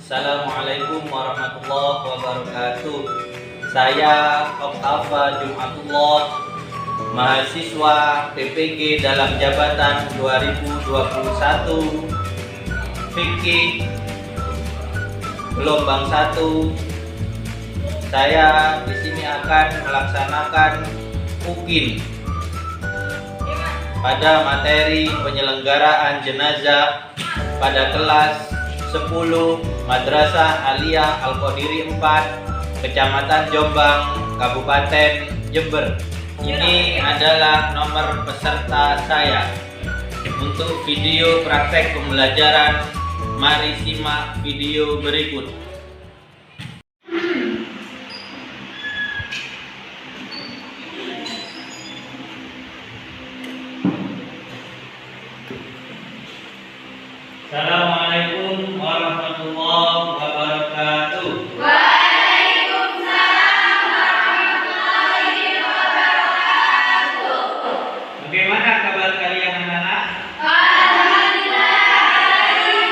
Assalamualaikum warahmatullahi wabarakatuh. Saya Oktafa Jumatullah, mahasiswa PPG dalam jabatan 2021 Fikih gelombang 1. Saya di sini akan melaksanakan UKIN pada materi penyelenggaraan jenazah pada kelas 10 Madrasah Aliyah Al-Qadiri 4, Kecamatan Jombang, Kabupaten Jember. Ini adalah nomor peserta saya. Untuk video praktek pembelajaran, mari simak video berikut. Assalamualaikum warahmatullahi wabarakatuh. Waalaikumsalam warahmatullahi wabarakatuh. Bagaimana kabar kalian anak-anak? Alhamdulillah baik.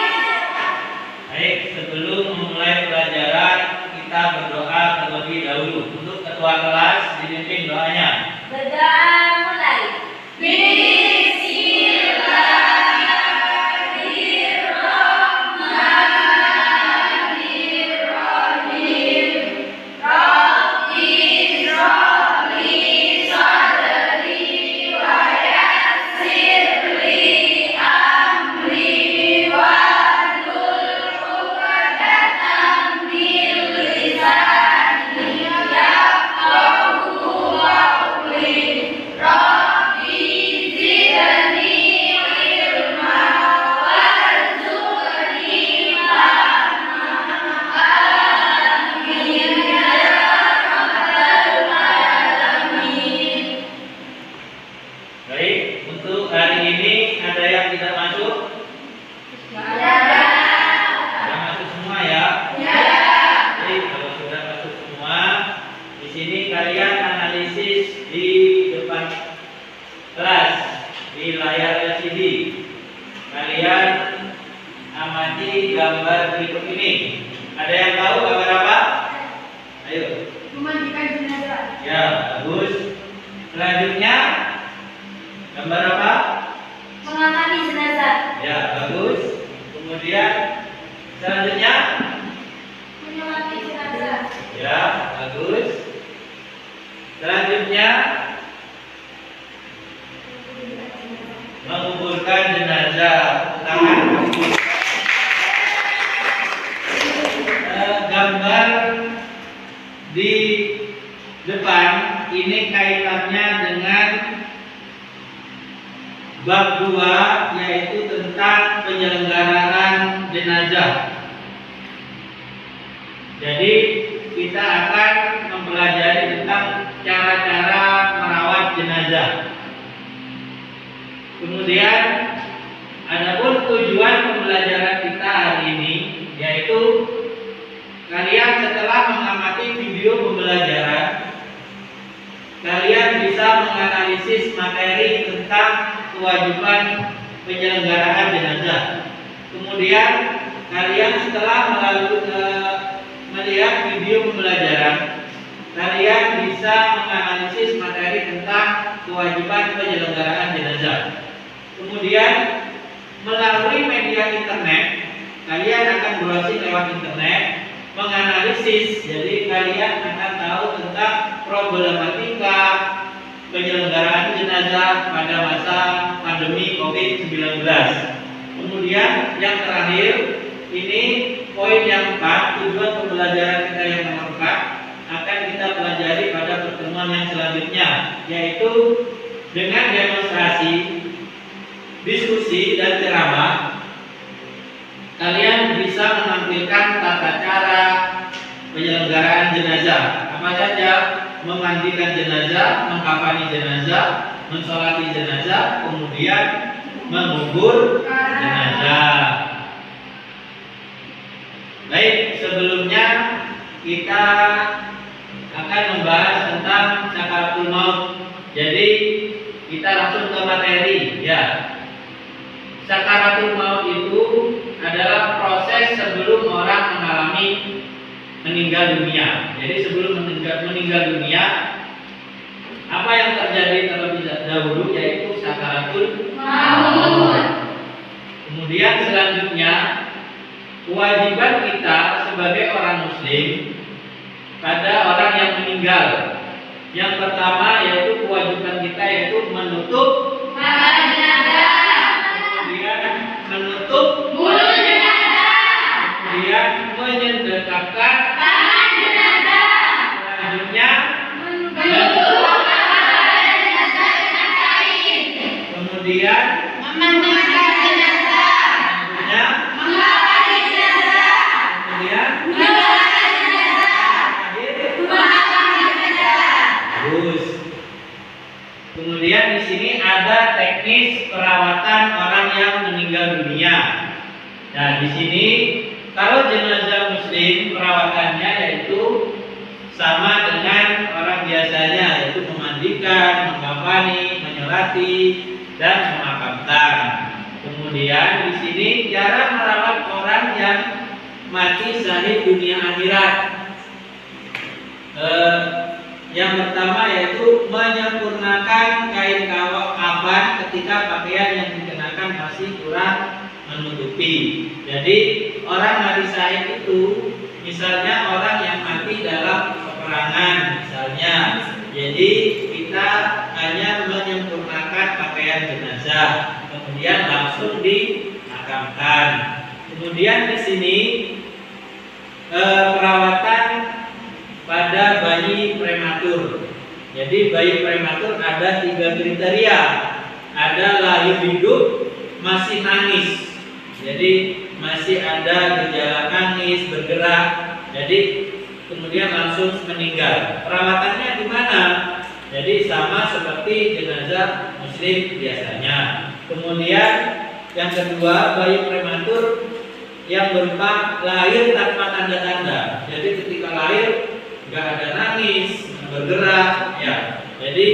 Baik, sebelum memulai pelajaran kita berdoa terlebih dahulu. Untuk ketua kelas dipimpin doanya. Berdoa mulai. Baik, untuk hari ini ada yang tidak masuk? Sudah masuk semua ya? Baik, kalau sudah masuk semua, di sini kalian analisis di depan kelas di layar LCD. Kalian amati gambar berikut ini. Ada yang tahu gambar apa? Ayo. Memandikan jenazah. Ya, bagus. Selanjutnya gambar apa? Mengangkati jenazah. Ya, bagus. Kemudian selanjutnya, Menyolati jenazah. ya, bagus. Selanjutnya, menguburkan jenazah. Tangan. Gambar di depan ini kaitannya dengan bab 2, yaitu tentang penyelenggaraan jenazah. Jadi kita akan mempelajari tentang cara-cara merawat jenazah. Kemudian adapun tujuan pembelajaran kita hari ini, yaitu kalian setelah mengamati video pembelajaran, kalian bisa menganalisis materi tentang kewajiban penyelenggaraan jenazah. Kemudian kalian setelah melihat video pembelajaran, kalian bisa menganalisis materi tentang kewajiban penyelenggaraan jenazah. Kemudian melalui media internet, kalian akan browsing lewat internet, menganalisis. Jadi kalian akan tahu tentang problematika penyelenggaraan jenazah pada masa pandemi COVID-19. Kemudian yang terakhir, ini poin yang 4, tujuan pembelajaran kita yang nomor 4 akan kita pelajari pada pertemuan yang selanjutnya, yaitu dengan demonstrasi, diskusi, dan ceramah. Kalian bisa menampilkan tata cara penyelenggaraan jenazah. Apa saja? Memandikan jenazah, mengkafani jenazah, mensolati jenazah, kemudian mengubur jenazah. Baik, sebelumnya kita akan membahas tentang sakaratul maut. Jadi kita langsung ke materi ya. Sakaratul maut itu adalah proses proses sebelum orang mengalami meninggal dunia. Jadi sebelum meninggal dunia, apa yang terjadi terlebih dahulu yaitu sakaratul maut. Kemudian selanjutnya kewajiban kita sebagai orang muslim pada orang yang meninggal. Yang pertama yaitu kewajiban kita yaitu menutup jenazah. Kemudian menutup mulut jenazah. Kemudian menyedekapkan tangan jenazah. Selanjutnya menutup jenazah dengan kain. Kemudian memandikan jenazah. Selanjutnya mengawasi jenazah. Kemudian menyolatkan jenazah. Memakamkan jenazah. Terus. Kemudian di sini ada teknis perawatan orang yang meninggal dunia. Nah, di sini kalau jenazah muslim perawatannya yaitu sama dengan orang biasanya, yaitu memandikan, mengkafani, menyolati, dan memakamkan. Kemudian di sini cara merawat orang yang mati syahid dunia akhirat. Yang pertama yaitu menyempurnakan kain kafan ketika pakaian yang dikenakan masih kurang menutupi. Jadi orang mati syahid itu misalnya orang yang mati dalam peperangan misalnya. Jadi kita hanya menyempurnakan pakaian jenazah, kemudian langsung dimakamkan. Kemudian di sini perawatan pada bayi prematur. Jadi bayi prematur ada 3 kriteria. Ada lahir hidup, masih nangis. Jadi masih ada gejala nangis, bergerak. Jadi kemudian langsung meninggal. Perawatannya gimana? Jadi sama seperti jenazah muslim biasanya. Kemudian yang kedua, bayi prematur yang berupa lahir tanpa tanda-tanda. Jadi ketika lahir nggak ada nangis, bergerak, ya. Jadi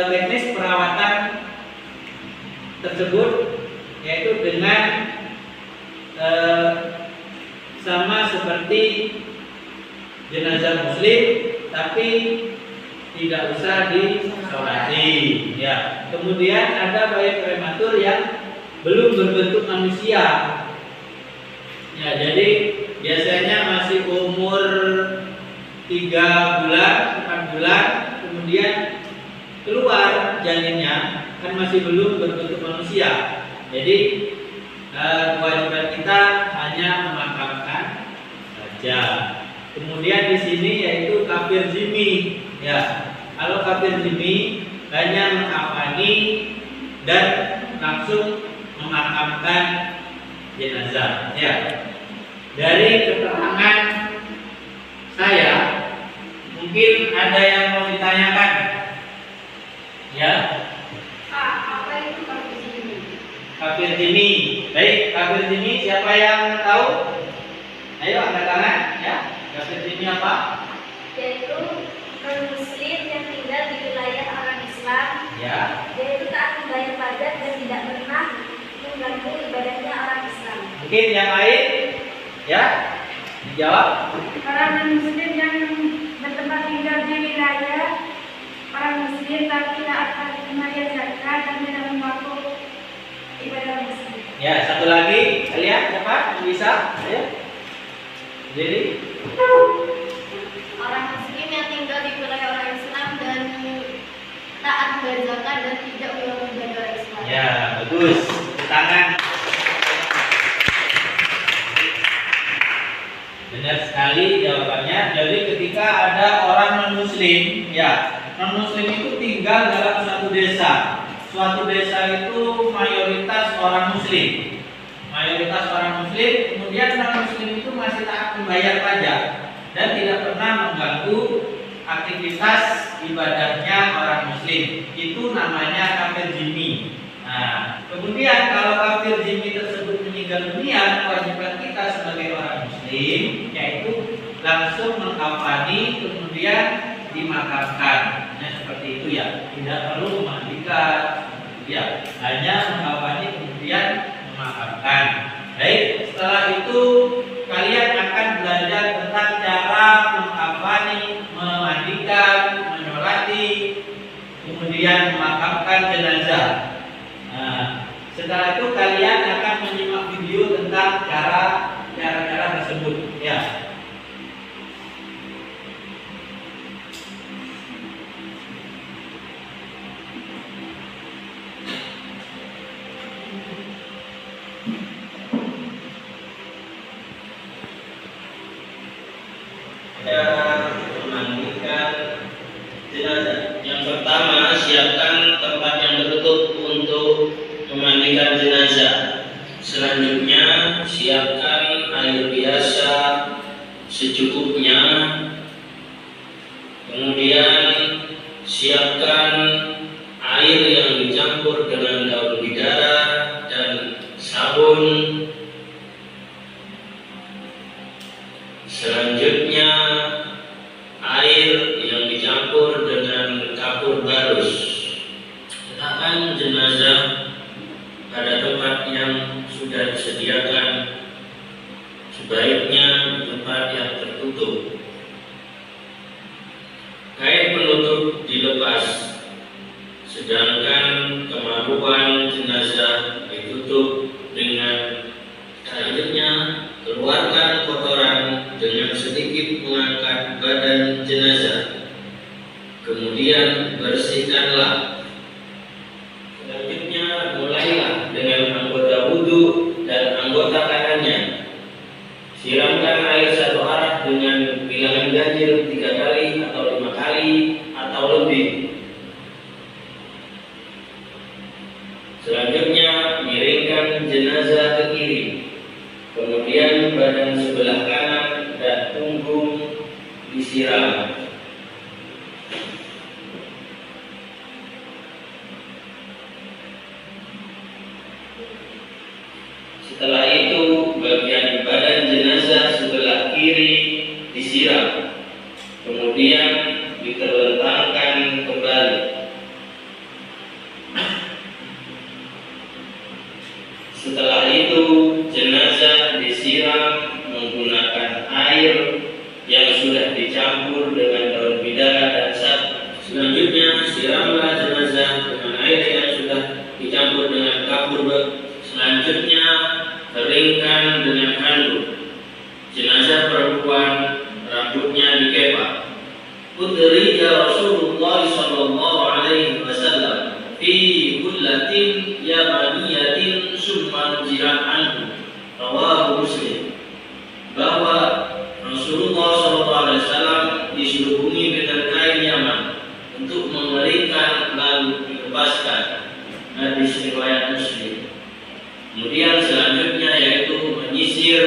teknis perawatan tersebut yaitu dengan sama seperti jenazah muslim, tapi tidak usah disolati, ya. Kemudian ada bayi prematur yang belum berbentuk manusia, ya. Jadi biasanya masih umur 3 bulan, 4 bulan, kemudian keluar janinnya, kan masih belum berbentuk manusia. Jadi kewajiban kita hanya memakamkan saja. Kemudian di sini yaitu kafir zimmi, ya. Kalau kafir zimmi hanya mengkafani dan langsung memakamkan jenazah, ya. Dari keterangan saya, mungkin ada yang mau ditanyakan, ya. Apa itu kafir zimmi? Kafir zimmi, baik. Kafir zimmi siapa yang tahu? Ayo angkat tangan, ya. Kafir zimmi apa? Yaitu non-muslim yang tinggal di wilayah orang Islam, Ya. yaitu taat membayar pajak dan tidak pernah mengganggu ibadahnya orang Islam. Mungkin yang lain, ya. Dijawab. Orang non-muslim yang bertempat tinggal di wilayah orang muslim tapi taat pada membayar zakat dan tidak mengaku ibadah muslim. Ya, satu lagi, kalian siapa? Bisa? Ayo. Jadi Orang muslim yang tinggal di wilayah orang Islam dan taat membayar zakat dan tidak mengaku ibadah Islam. ya, bagus. Tangan. Benar sekali jawabannya. Jadi ketika ada orang non-muslim, ya, non-muslim itu tinggal dalam suatu desa. Suatu desa itu mayoritas orang muslim. Mayoritas orang muslim, kemudian non-muslim itu masih taat membayar pajak dan tidak pernah mengganggu aktivitas ibadahnya orang muslim. Itu namanya kafir zimmi. Nah, kemudian kalau kafir zimmi tersebut meninggal dunia, kewajiban kita sebagai orang muslim yaitu langsung mengkafani kemudian dimakamkan. Nah, seperti itu, ya. Tidak perlu memandikan, ya. Hanya mengkafani kemudian memakamkan. Baik. Setelah itu kalian akan belajar tentang cara mengkafani, memandikan, menyolati, kemudian memakamkan jenazah. Nah, setelah itu kalian akan menyimak video tentang cara-cara tersebut. Ya. Cara memandikan jenazah. Yang pertama, siapkan tempat yang tertutup untuk memandikan jenazah. Selanjutnya, siapkan air biasa secukupnya. Kemudian, siapkan air yang dicampur dengan daun bidara dan sabun. Selanjutnya, air yang dicampur dengan kapur barus. Letakkan jenazah pada tempat yang sudah disediakan, sebaiknya di tempat yang tertutup. Kain penutup dilepas, sedangkan kemaluan jenazah ditutup dengan. Selanjutnya, keluarkan kotoran dengan sedikit mengangkat badan jenazah. Kemudian bersihkanlah. Selanjutnya, mulailah dengan anggota wudhu dan anggota kanannya. Siramkan air satu arah dengan bilangan ganjil 3 kali atau 5 kali atau lebih. Selanjutnya, miringkan jenazah ke kiri. Kemudian badan sebelah kanan dan punggung disiram. Setelah itu, bagian badan jenazah sebelah kiri disiram. Kemudian diterlentangkan kembali. Setelah itu, jenazah disiram menggunakan air yang sudah dicampur dengan daun bidara dan sabun. Selanjutnya, siramlah jenazah dengan air yang sudah dicampur dengan kapur. Selanjutnya, keringkan dengan handuk. Jenazah perempuan, rambutnya dikepak. Udrija Rasulullah sallallahu alaihi wasallam fi hullatin yamaniyatin summa jiran anhu. Rawahu Muslim. Bahwa Rasulullah sallallahu alaihi wasallam diselubungi dengan kain Yaman untuk mengeringkan lalu dilepaskan. Hadis riwayat Muslim. Kemudian selanjutnya yaitu menyisir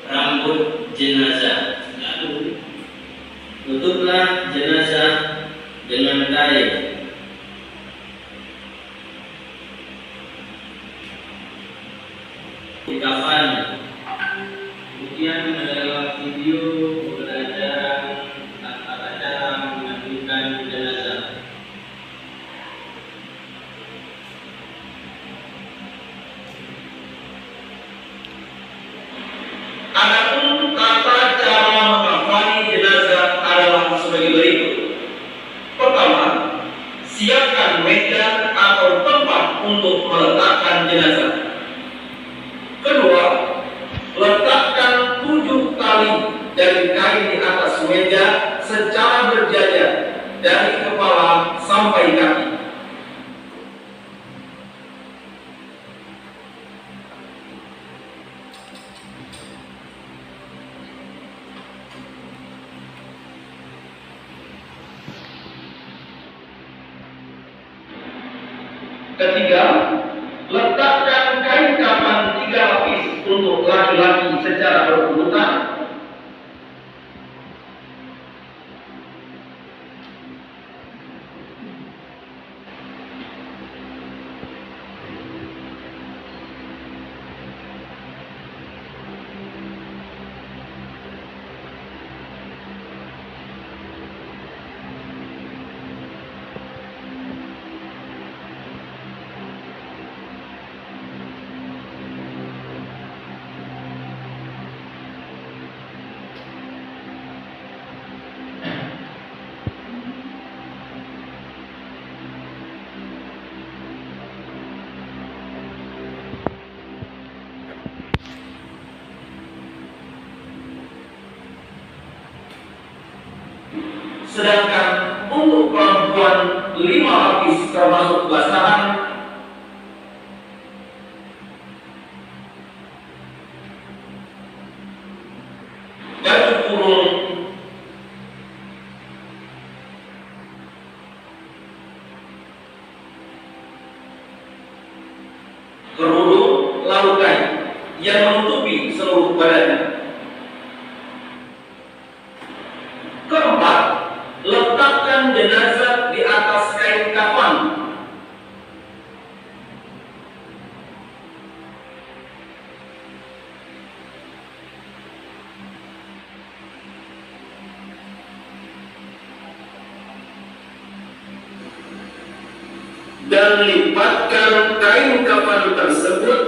rambut jenazah. Lalu tutuplah jenazah dengan kain. Dikafan. Kemudian adalah video pembelajaran tata cara memandikan jenazah. Adapun tata cara mengkafani jenazah adalah sebagai berikut. Pertama, siapkan meja atau tempat untuk meletakkan jenazah. Kedua, letakkan 7 tali dari kain di atas meja secara berjajar dari kepala sampai kaki. Ketiga, letakkan kain kafan 3 lapis untuk laki-laki secara berurutan. Sedangkan untuk perempuan 5 lapis termasuk basahan, baju kurung, kerudung, lalu kain yang menutupi seluruh badannya. Keempat, letakkan jenazah di atas kain kafan. Dan lipatkan kain kafan tersebut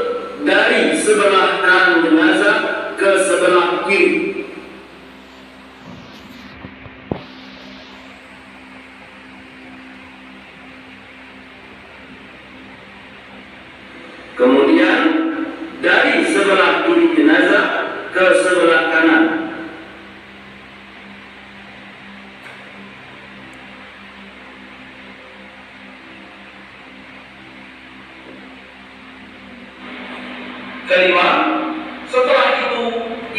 dari sebelah kanan jenazah ke sebelah kiri. Kemudian dari sebelah kiri jenazah ke sebelah kanan. Kelima, setelah itu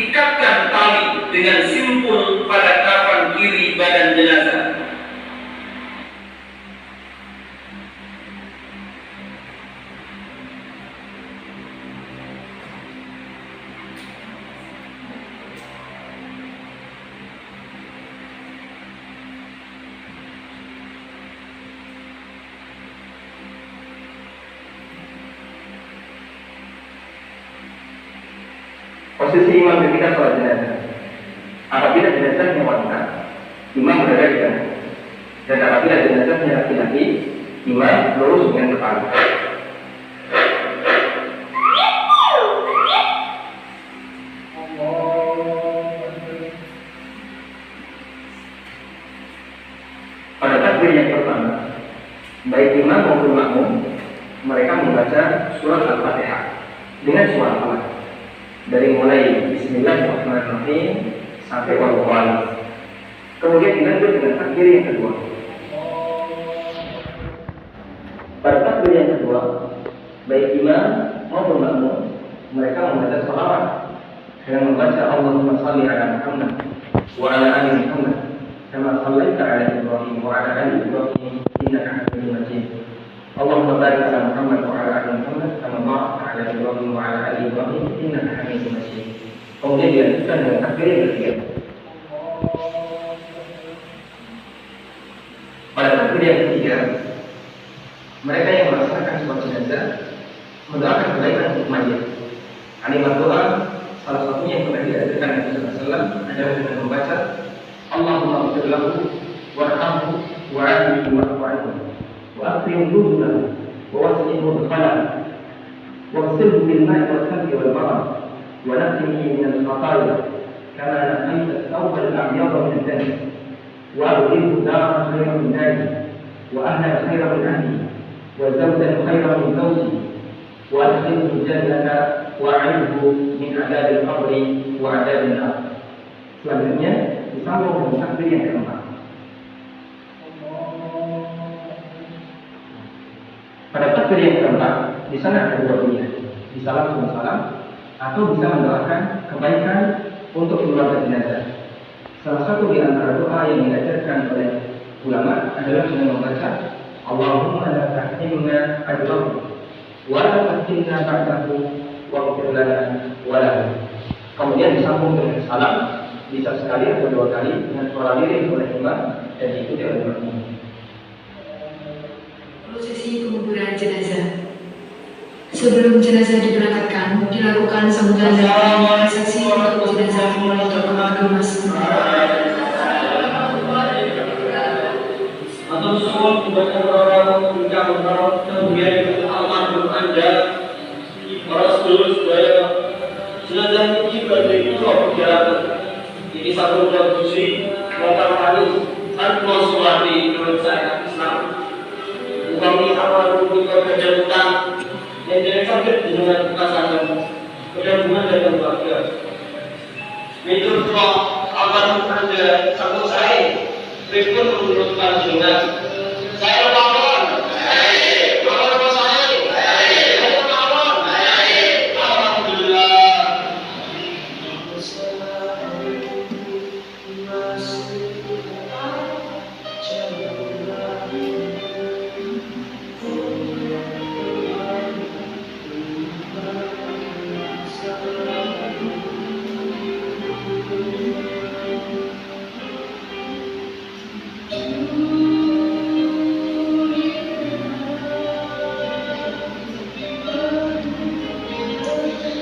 ikatkan tali dengan simpul pada kafan kiri badan jenazah. Posisi imam ketika sholat jenazah. Apabila jenazahnya wanita, imam berada di kanan. Dan apabila jenazahnya laki-laki, imam lurus dengan kepala. Pada takbir yang pertama, baik imam maupun makmum, mereka membaca surat Al-Fatihah dengan suara pelan. Dari mulai Bismillahirrahmanirrahim sampai Wallahu. Kemudian dilanjut dengan takbir yang kedua. Pada takbir yang kedua, baik imam maupun makmum, mereka membaca salawat dengan membaca Allahumma shalli ala Muhammad wa ala ali Muhammad kama shallaita ala Ibrahim wa ala ali Ibrahim innaka Hamidum Majid. Allahumma barik ala Muhammad wa ala ali Muhammad kama barakta ala Ibrahim wa ala ali Ibrahim innaka Hamidum Majid. Kemudian dilanjutkan dengan takbir yang ketiga. Pada takbir yang ketiga, mereka yang melaksanakan sholat jenazah mendoakan kebaikan untuk mayit. Kalimat doa salah satunya yang pernah diajarkan Nabi sallallahu alaihi wasallam adalah dengan membaca Allahumma ighfir lahu warhamhu wa'afihi wa'fu anhu وأكرم نزله ووسع مدخله واغسله بالماء والثلج والبرد ونقه من الخطايا كما نقيت الثوب الأبيض من الدنس وأبدله دارا خيرا من داره وأهلا خيرا من أهله وزوجا خيرا من زوجه وأدخله الجنة وأعذه من عذاب القبر وعذاب النار. Selanjutnya disambung dengan takbir yang keempat. Pada takbir yang keempat, di sana ada dua pilihan, bisa langsung salam atau bisa mendoakan kebaikan untuk keluarga jenazah. Salah satu di antara doa yang diajarkan oleh ulama adalah dengan membaca Allahumma la tahrimna ajrahu wa la tahrimna ba'dahu waghfir lana wa lahu. Kemudian disambung dengan salam, bisa sekali atau dua kali dengan suara lirik oleh imam dan diikuti oleh makmum. Prosesi penguburan jenazah. Sebelum jenazah diberangkatkan, dilakukan sambutan dan saksi untuk jenazah oleh tokoh agama setempat. Atau semua membaca orang puncak orang kemudian almarhum Anda para seluruh budaya jenazah ini berarti perjalanan ini satu produksi lokal kali tanpa suami menurut saya Islam. Kami awal kita berjauhan dan jangan sampai dengan pasangan berhubungan dengan keluarga. Menurut Allah akan ada satu saya Pripun menurut panjenengan? Saya bangun. Bangun apa saya? Saya bangun. Alhamdulillah.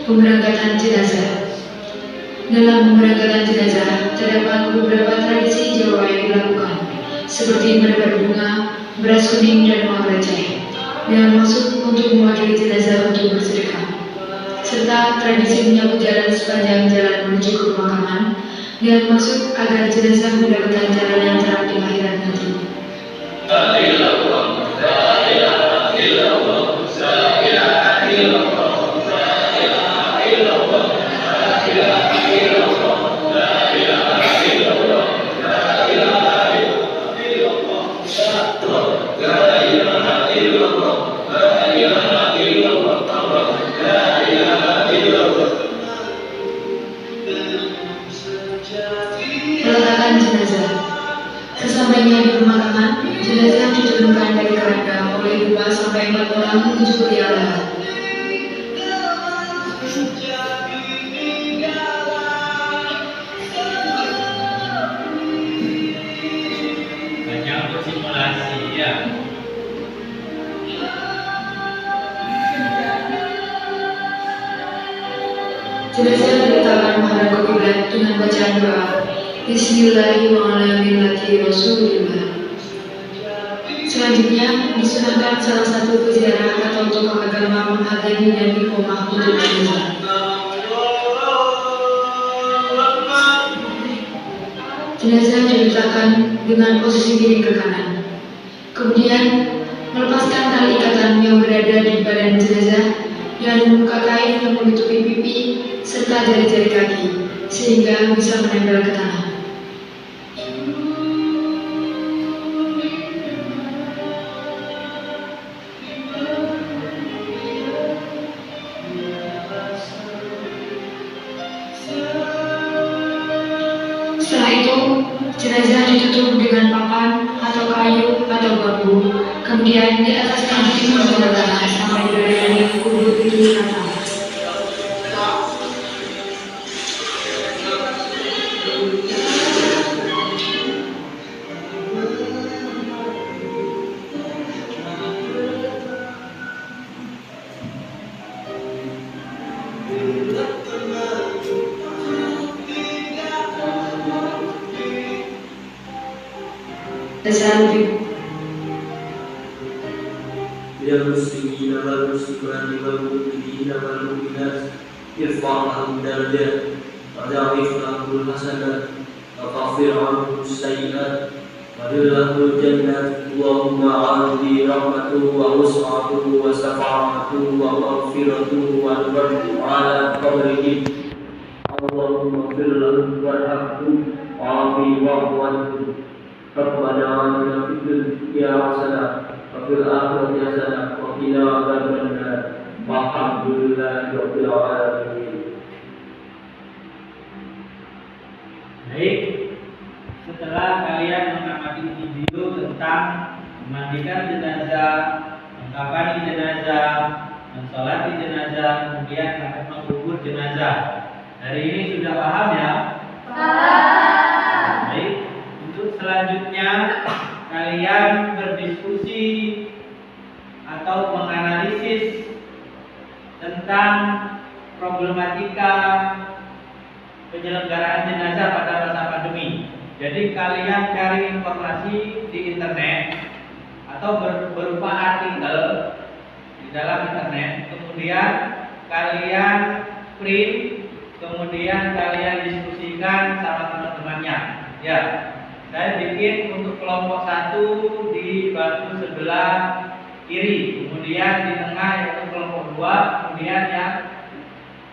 Pemberangkatan jenazah. Dalam pemberangkatan jenazah terdapat beberapa tradisi Jawa yang dilakukan, seperti menebar bunga, beras kuning, dan uang receh, dengan maksud untuk mewakili jenazah untuk bersedekah, serta tradisi menyapu jalan sepanjang jalan menuju ke pemakaman, dengan maksud agar jenazah mendapatkan jalan yang terang di akhirat nanti. Peletakan jenazah. Sesampainya di pemakaman, jenazah diturunkan dari keranda oleh 2 sampai 4 orang menuju ke liang lahat. Banyak untuk simulasi ya. Jenazah diletakkan menghadap ke kiblat dengan bacaan doa Bismillahirrahmanirrahim. Selanjutnya disunahkan salah satu peziarah atau tokoh agama menghadiri dan iqomah untuk jenazah. Jenazah diletakkan dengan posisi miring ke kanan. Kemudian melepaskan tali ikatan yang berada di badan jenazah dan membuka kain yang menutupi pipi serta jari-jari kaki sehingga bisa menempel ke tanah. Setelah itu, jenazah ditutup dengan papan atau kayu atau bambu, kemudian di atasnya ditimbun dengan tanah sampai bagian kubur itu rata. Tasawuf. يا المسلمين والمسلمات والمؤمنين والمؤمنات ارفع عنهم درجات وضاعف لهم الحسنات وكفر عنهم السيئات وادخلهم الجنات اللهم عاهدي رحمته ووسعته وشفاعته ومغفرته والبرد على قبرهم اللهم اغفر لهم وارحمهم وعافي واعف عنهم ربنا آتنا في الدنيا حسنة وفي الآخرة حسنة وقنا عذاب النار والحمد لله رب العالمين. Baik, setelah kalian mengamati video tentang memandikan jenazah, mengkafani jenazah, mensolati jenazah, kemudian akan mengubur jenazah. Hari ini sudah paham ya? Paham. Baik, untuk selanjutnya kalian berdiskusi atau menganalisis tentang problematika penyelenggaraan jenazah pada masa pandemi. Jadi kalian cari informasi di internet atau berupa artikel di dalam internet, kemudian kalian print, kemudian kalian diskusikan sama teman-temannya. Ya, saya bikin untuk kelompok 1 di bangku sebelah kiri, kemudian di tengah yaitu kelompok 2, kemudian yang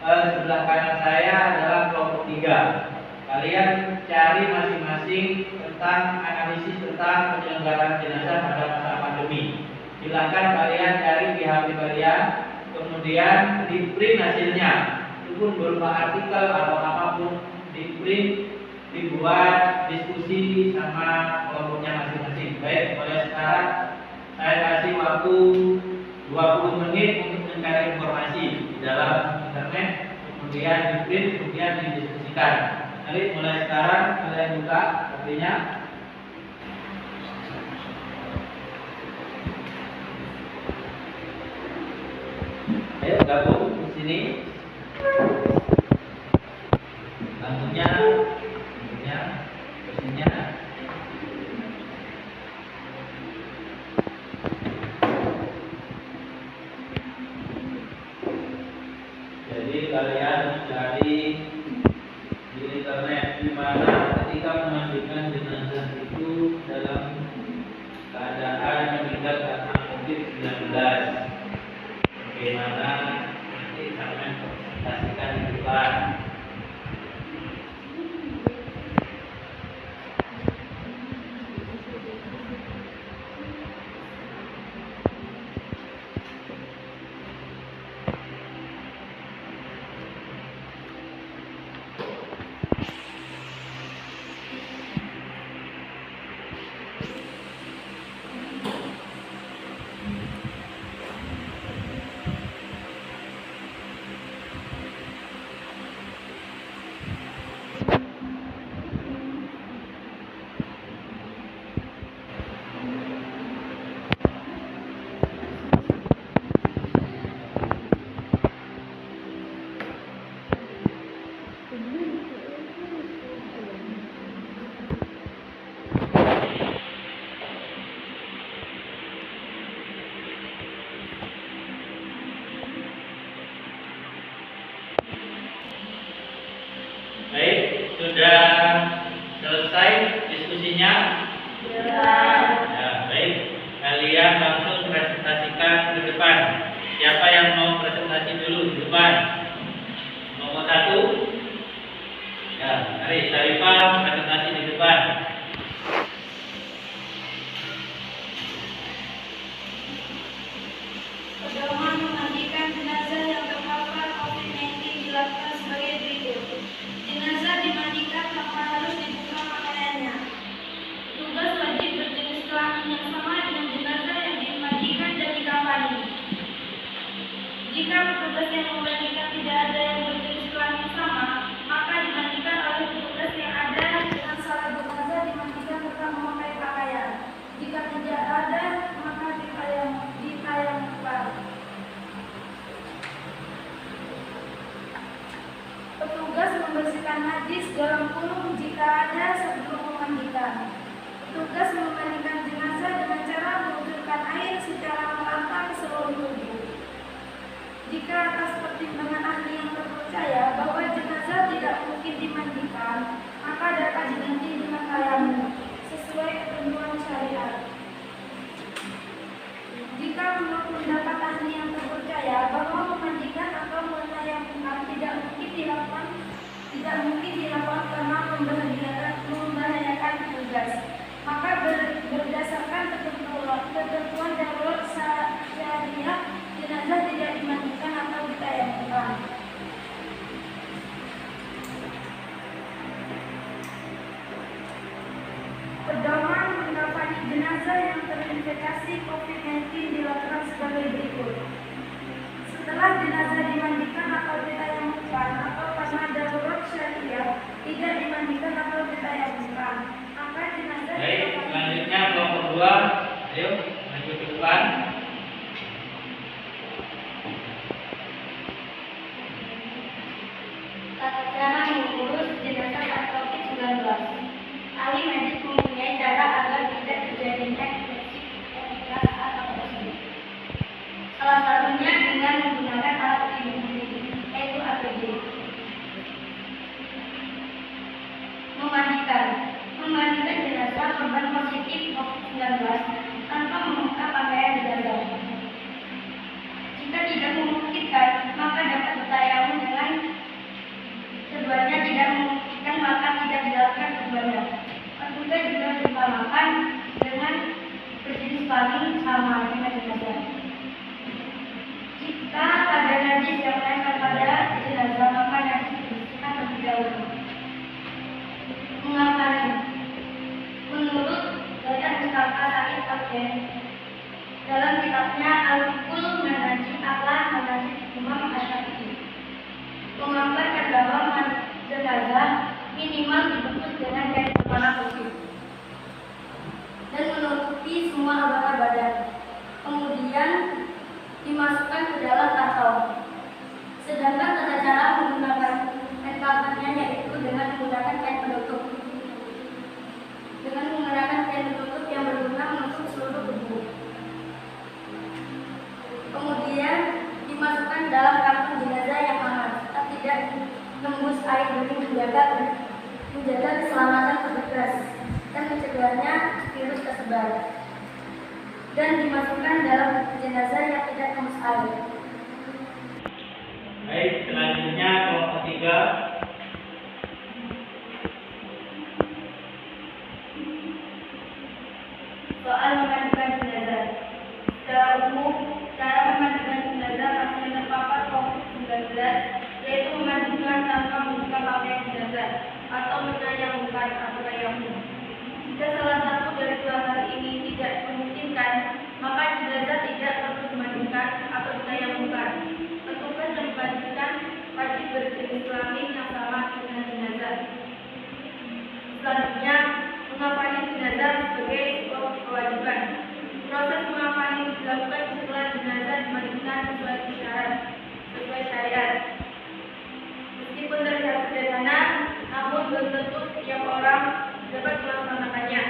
sebelah kanan saya adalah kelompok 3. Kalian cari masing-masing tentang analisis tentang penyelenggaraan jenazah pada masa pandemi. Silakan kalian cari di HP kalian, kemudian di print hasilnya, itu pun berupa artikel atau apapun, di print, dibuat diskusi sama kelompoknya masing-masing. Baik, mulai sekarang saya kasih waktu 20 menit untuk mencari informasi di dalam internet, kemudian di print, kemudian didiskusikan. Mari mulai sekarang kalian buka artinya. Ayo gabung di sini. Lampunya, posisinya. Jadi kalian cari di internet di mana ketika memandikan jenazah itu dalam keadaan meninggal karena COVID-19. Bagaimana nanti sampai presentasikan di depan. Baik, sudah selesai diskusinya? Ya, baik. Kalian langsung presentasikan ke depan. Siapa yang mau presentasi dulu di depan? Nomor 1. Ya, mari Syarifah presentasi di depan. Pedoman memandikan jenazah yang terpapar COVID-19 dilakukan sebagai berikut. Jenazah dimandikan tanpa harus dibuka pakaiannya. Tugas wajib berjenis kelamin yang sama dengan jenazah yang dimandikan dan dikafani. Jika petugas yang memandikan tidak ada yang berjenis kelamin sama, maka dimandikan oleh petugas yang ada dengan salah jenazah dimandikan tetap memakai pakaian. Jika tidak ada, maka ditayamkan. Petugas membersihkan najis dalam kurung jika ada sebelum memandikan. Petugas memandikan jenazah dengan cara mengucurkan air secara merata ke seluruh tubuh. Jika atas pertimbangan ahli yang terpercaya bahwa jenazah tidak mungkin dimandikan, maka dapat diganti dengan tayamum sesuai ketentuan syariat. Jika menurut pendapat ahli yang terpercaya bahwa memandikan atau menayamumkan tidak mungkin dilakukan karena membahayakan petugas, maka berdasarkan ketentuan darurat syariah, jenazah tidak dimandikan atau ditayamumkan. Pedoman mengkafani jenazah yang terinfeksi COVID-19 dilakukan sebagai berikut. Setelah jenazah dimandikan atau ditayamumkan atau karena darurat syariah tidak dimandikan atau ditayamumkan, maka jenazah Baik, selanjutnya kelompok 2. Ayo, maju ke depan. Tata cara mengurus jenazah pada COVID-19. Ahli medis mempunyai cara agar tidak terjadinya infeksi epikas atau positif. Salah satunya dengan menggunakan alat pelindung diri, yaitu APD. Memandikan jenazah korban positif COVID-19 tanpa jenazah. Jika ada najis yang menempel pada jenazah, maka najis dibersihkan terlebih dahulu. Mengapa ini? Menurut Dayat Mustafa Said Abden dalam kitabnya Al-Fiqhul Manhaji ala Manhaj Imam Asy-Syafi'i mengabarkan bahwa jenazah minimal dibungkus dengan kain berwarna putih dan menutupi semua anggota badan, kemudian dimasukkan ke dalam kantong. Sedangkan tata cara menggunakan kain kafannya yaitu dengan menggunakan kain penutup. Dengan menggunakan kain penutup yang berguna menutup seluruh tubuh. Kemudian dimasukkan dalam kantong jenazah yang aman, tetap tidak menembus air demi menjaga keselamatan petugas dan mencegahnya virus tersebar. Dan dimasukkan dalam jenazah yang tidak tembus air. Baik, selanjutnya kelompok 3. Soal memandikan jenazah. Secara umum, cara memandikan jenazah pasien terpapar COVID-19 yaitu memandikan tanpa membuka pakaian jenazah atau menayamumkan atau tayamum. Jika salah satu dari dua hal ini tidak memungkinkan, maka jenazah tidak perlu dimandikan atau ditayamumkan. Petugas yang dimandikan wajib berjenis kelamin yang sama dengan jenazah. Selanjutnya, mengafani jenazah sebagai sebuah kewajiban. Proses mengafani dilakukan setelah jenazah dimandikan sesuai syariat. Meskipun terlihat sederhana, namun belum tentu setiap orang dapat melaksanakannya.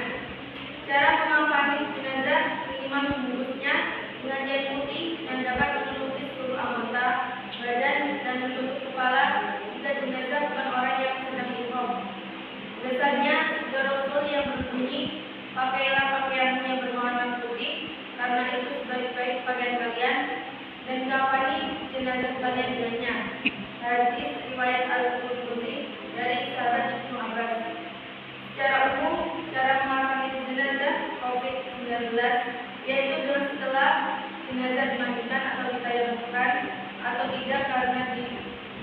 Cara mengafani jenazah minimal membungkusnya dengan kain putih yang dapat menutupi seluruh anggota badan dan menutup kepala jika jenazah bukan orang yang sedang ihram. Dasarnya sabda Rasul yang berbunyi, pakailah pakaianmu yang berwarna putih, karena itu sebaik-baik pakaian kalian, dan kafani jenazah kalian dengannya. Hadis riwayat Al-Qurtubi dari sahabat Ibnu Abbas. Secara umum, cara mengafani jenazah COVID-19 yaitu setelah jenazah dimandikan atau ditayamumkan atau tidak karena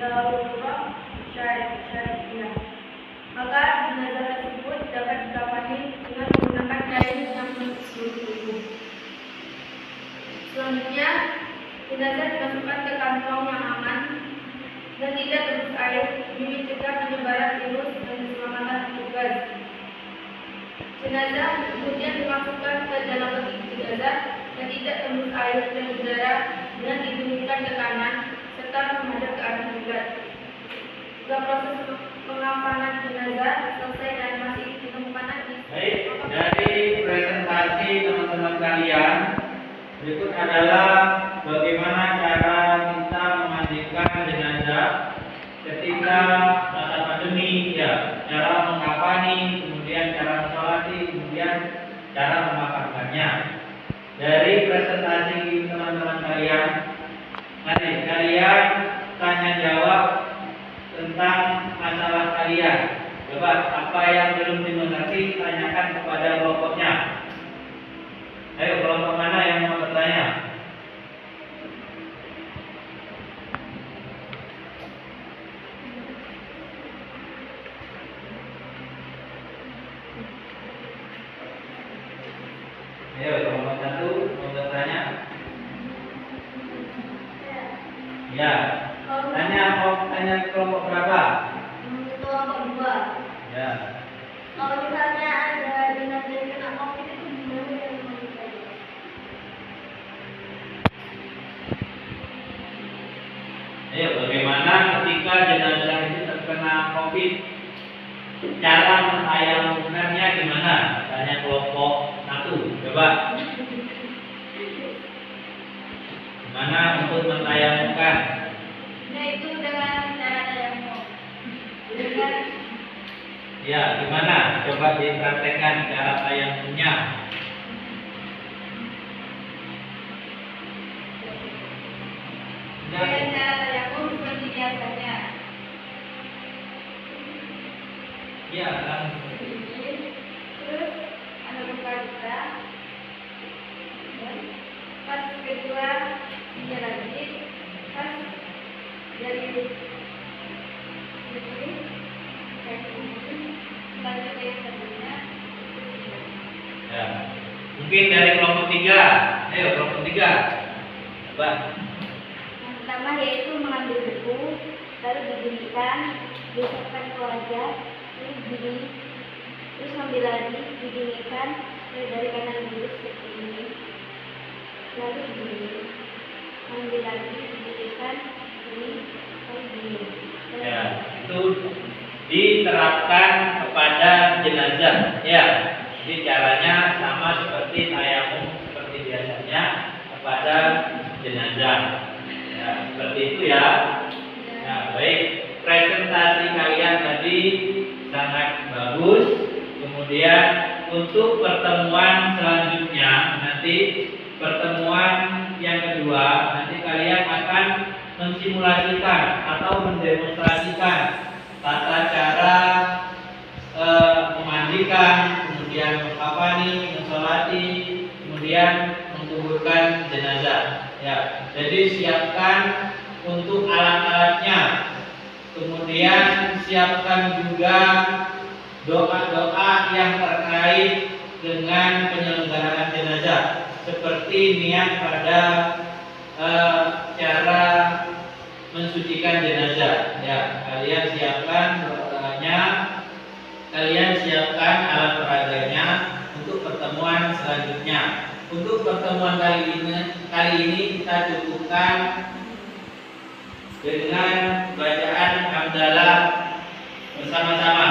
darurat syariah. Maka jenazah tersebut dapat dikafani dengan menggunakan kain yang menutup seluruh tubuh. Selanjutnya, jenazah dimasukkan ke kantong yang aman dan tidak tembus air demi mencegah penyebaran virus dan keselamatan petugas. Jenazah kemudian dimasukkan ke dalam peti jenazah dan tidak tembus air dan udara dengan didengungkan ke kanan serta menghadap ke arah kiblat. Jika proses pengafanan jenazah selesai dan masih ditemukan najis. Baik, dari presentasi teman-teman kalian, berikut adalah bagaimana cara kita memandikan jenazah ketika masa pandemi, ya, cara mengkafani, kemudian cara mensolati, kemudian cara memakamkannya. Dari presentasi teman-teman kalian, mari kalian tanya jawab tentang masalah kalian. Coba apa yang belum dimengerti tanyakan kepada kelompoknya. Ayo, kelompok mana yang mau bertanya? Ayo, kelompok 1 mau bertanya? Ya. Tanya kelompok berapa? Kelompok 2. Ya. Kalau misalnya ada jenazah yang kena COVID itu gimana yang memandikan? Ayo, bagaimana ketika jenazah itu terkena COVID? Cara mentayamumkannya gimana? Tanya kelompok 1. Coba. Gimana untuk mentayamumkan? Yaitu dengan cara tayamum. Dengan Ya, gimana? Coba dipraktekkan cara tayamumnya. dengan cara tayamum seperti biasanya. Ya, kan? Terus ada buka juga. Pas Ya. Mungkin dari kelompok 3. Ayo kelompok 3. Coba. Yang pertama yaitu mengambil buku, lalu didirikan, diucapkan ke wajah, terus diri, terus ambil lagi, didirikan, dari kanan dulu seperti ini, lalu diri, ambil lagi, didirikan, ini, lalu diri. Ya, itu diterapkan kepada jenazah. Ya, jadi caranya sama seperti tayamum seperti biasanya kepada jenazah. Ya, seperti itu ya. Nah, baik, presentasi kalian tadi sangat bagus. Kemudian untuk pertemuan selanjutnya, nanti pertemuan yang kedua, nanti kalian akan mensimulasikan atau mendemonstrasikan tata cara memandikan, kemudian mengkafani, mensolati, kemudian menguburkan jenazah. Ya, jadi siapkan untuk alat-alatnya, kemudian siapkan juga doa-doa yang terkait dengan penyelenggaraan jenazah, seperti niat pada cara mensucikan jenazah. Ya, kalian siapkan doanya, kalian siapkan alat peraganya untuk pertemuan selanjutnya. Untuk pertemuan kali ini kita cukupkan dengan bacaan hamdalah bersama-sama.